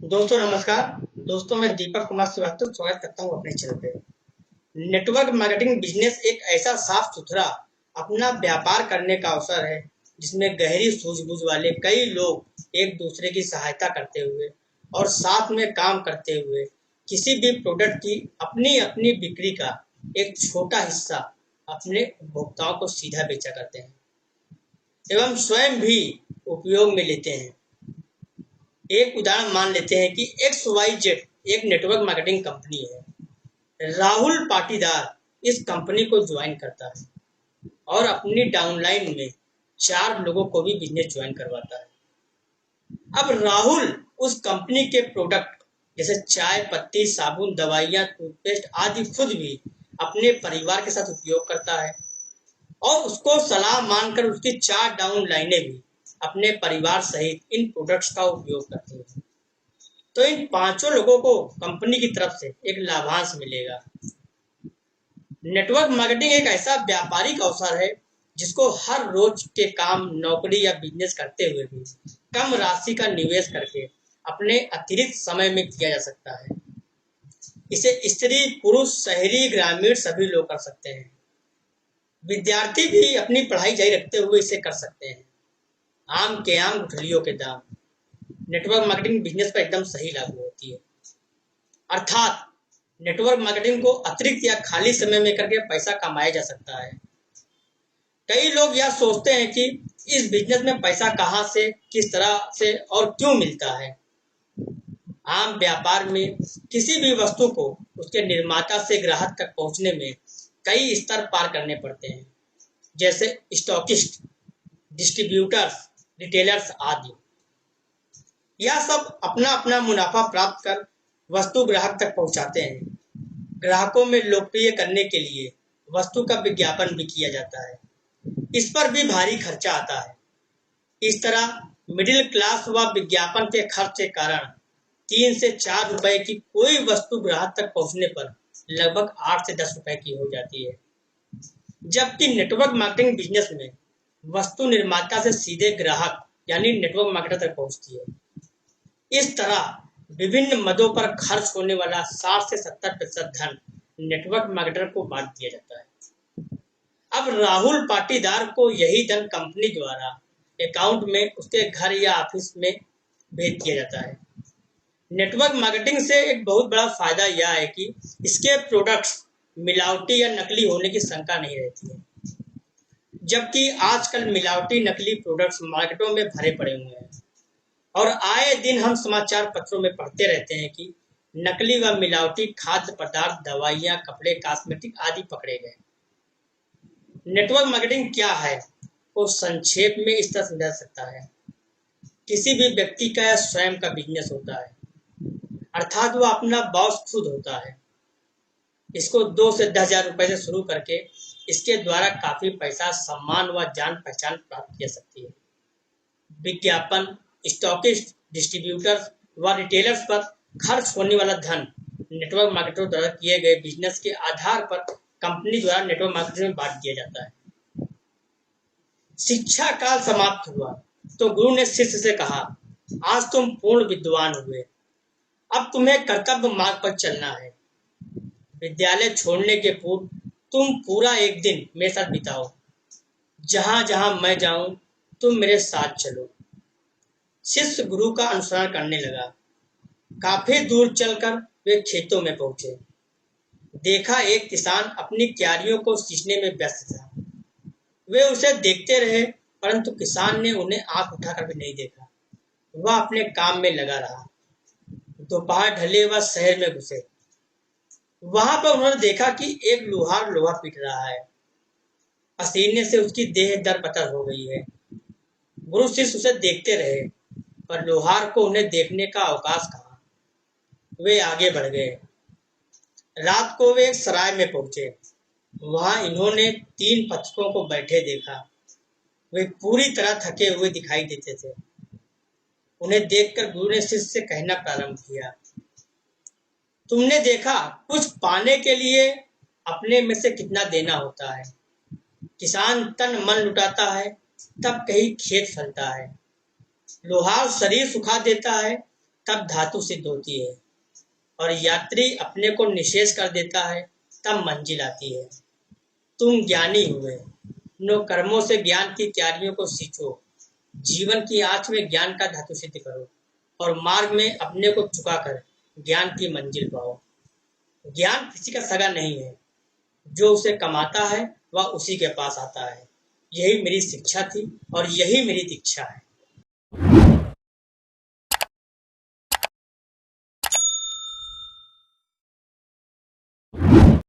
दोस्तों नमस्कार। दोस्तों मैं दीपक कुमार श्रीवास्तव स्वागत करता हूँ अपने चैनल पे। नेटवर्क मार्केटिंग बिजनेस एक ऐसा साफ सुथरा अपना व्यापार करने का अवसर है जिसमें गहरी सूझबूझ वाले कई लोग एक दूसरे की सहायता करते हुए और साथ में काम करते हुए किसी भी प्रोडक्ट की अपनी अपनी बिक्री का एक छोटा हिस्सा अपने उपभोक्ताओं को सीधा बेचा करते हैं एवं स्वयं भी उपयोग में लेते हैं। एक उदाहरण मान लेते हैं कि XYZ एक नेटवर्क मार्केटिंग कंपनी है। राहुल पाटीदार इस कंपनी को ज्वाइन करता है और अपनी डाउनलाइन में 4 लोगों को भी बिजनेस ज्वाइन करवाता है। अब राहुल उस कंपनी के प्रोडक्ट जैसे चाय पत्ती, साबुन, दवाइयाँ, टूथपेस्ट आदि खुद भी अपने परिवार के साथ उपयोग करता है और उसको सलाह मानकर उसकी 4 डाउन लाइनें भी अपने परिवार सहित इन प्रोडक्ट्स का उपयोग करती हैं। तो इन पांचों लोगों को कंपनी की तरफ से एक लाभांश मिलेगा। नेटवर्क मार्केटिंग एक ऐसा व्यापारिक अवसर है जिसको हर रोज के काम, नौकरी या बिजनेस करते हुए भी कम राशि का निवेश करके अपने अतिरिक्त समय में किया जा सकता है। इसे स्त्री, पुरुष, शहरी, ग्रामीण सभी लोग कर सकते हैं। विद्यार्थी भी अपनी पढ़ाई जारी रखते हुए इसे कर सकते हैं। आम के आम, गुठलियों के दाम नेटवर्क मार्केटिंग बिजनेस पर एकदम सही लागू होती है। अर्थात नेटवर्क मार्केटिंग को अतिरिक्त या खाली समय में करके पैसा कमाया जा सकता है। कई लोग यह सोचते हैं कि इस बिजनेस में पैसा कहां से, किस तरह से और क्यों मिलता है। आम व्यापार में किसी भी वस्तु को उसके निर्माता से ग्राहक तक पहुंचने में कई स्तर पार करने पड़ते हैं, जैसे स्टॉकिस्ट, डिस्ट्रीब्यूटर्स, रिटेलर्स आदि। यह सब अपना अपना मुनाफा प्राप्त कर वस्तु ग्राहक तक पहुंचाते हैं। ग्राहकों में लोकप्रिय करने के लिए वस्तु का विज्ञापन भी किया जाता है। इस पर भी भारी खर्चा आता है। इस तरह मिडिल क्लास व विज्ञापन के खर्च के कारण 3 से 4 रुपए की कोई वस्तु ग्राहक तक पहुंचने पर लगभग 8 से 10 रुपए की हो जाती है। जबकि नेटवर्क मार्केटिंग बिजनेस में वस्तु निर्माता से सीधे ग्राहक यानी नेटवर्क मार्केटर तक पहुंचती है। इस तरह विभिन्न मदों पर खर्च होने वाला 60 से 70% धन नेटवर्क मार्केटर को बांट दिया जाता है। अब राहुल पाटीदार को यही धन कंपनी द्वारा अकाउंट में उसके घर या ऑफिस में भेज दिया जाता है। नेटवर्क मार्केटिंग से एक बहुत बड़ा फायदा यह है कि इसके प्रोडक्ट्स मिलावटी या नकली होने की शंका नहीं रहती है। जबकि आजकल मिलावटी नकली प्रोडक्ट्स मार्केटों में भरे पड़े हुए हैं और आए दिन हम समाचार पत्रों में पढ़ते रहते हैं कि नकली व मिलावटी खाद्य पदार्थ, दवाइयाँ, कपड़े, कॉस्मेटिक आदि पकड़े गए। नेटवर्क मार्केटिंग क्या है वो संक्षेप में इस तरह समझा सकता है। किसी भी व्यक्ति का या स्वयं का बिजनेस होता है, अर्थात वह अपना बॉस खुद होता है। इसको 2 से 10,000 रुपए से शुरू करके इसके द्वारा काफी पैसा, सम्मान व जान पहचान प्राप्त की जा सकती है। विज्ञापन, स्टॉकिस्ट, डिस्ट्रीब्यूटर्स व रिटेलर्स पर खर्च होने वाला धन नेटवर्क मार्केटरों द्वारा किए गए बिजनेस के आधार पर कंपनी द्वारा नेटवर्क मार्केटिंग में बांट दिया जाता है। शिक्षा काल समाप्त हुआ तो गुरु ने शिष्य से कहा, आज तुम पूर्ण विद्वान हुए, अब तुम्हें कर्तव्य मार्ग पर चलना है। विद्यालय छोड़ने के पूर्व तुम पूरा एक दिन मेरे साथ बिताओ। जहां जहां मैं जाऊं तुम मेरे साथ चलो। शिष्य गुरु का अनुसरण करने लगा। काफी दूर चलकर वे खेतों में पहुंचे। देखा एक किसान अपनी क्यारियों को सींचने में व्यस्त था। वे उसे देखते रहे परंतु किसान ने उन्हें आंख उठाकर भी नहीं देखा। वह अपने काम में लगा रहा। दोपहर ढले वह शहर में घुसे। वहां पर उन्होंने देखा कि एक लोहार लोहा पीट रहा है। पसीने से उसकी देह दरपतर हो गई है। गुरु शिष्य उसे देखते रहे पर लोहार को उन्हें देखने का अवकाश कहा। वे आगे बढ़ गए। रात को वे एक सराय में पहुंचे। वहां इन्होंने 3 पथिकों को बैठे देखा। वे पूरी तरह थके हुए दिखाई देते थे। उन्हें देखकर गुरु ने शिष्य से कहना प्रारंभ किया, तुमने देखा कुछ पाने के लिए अपने में से कितना देना होता है। किसान तन मन लुटाता है तब कहीं खेत फलता है। लोहार शरीर सुखा देता है तब धातु सिद्ध होती है, और यात्री अपने को निःशेष कर देता है, तब मंजिल आती है। तुम ज्ञानी हुए, नो कर्मों से ज्ञान की क्यारियों को सींचो, जीवन की आँच में ज्ञान का धातु सिद्ध करो, और मार्ग में अपने को झुकाकर ज्ञान की मंजिल पाओ। ज्ञान किसी का सगा नहीं है, जो उसे कमाता है वह उसी के पास आता है। यही मेरी शिक्षा थी और यही मेरी दीक्षा है।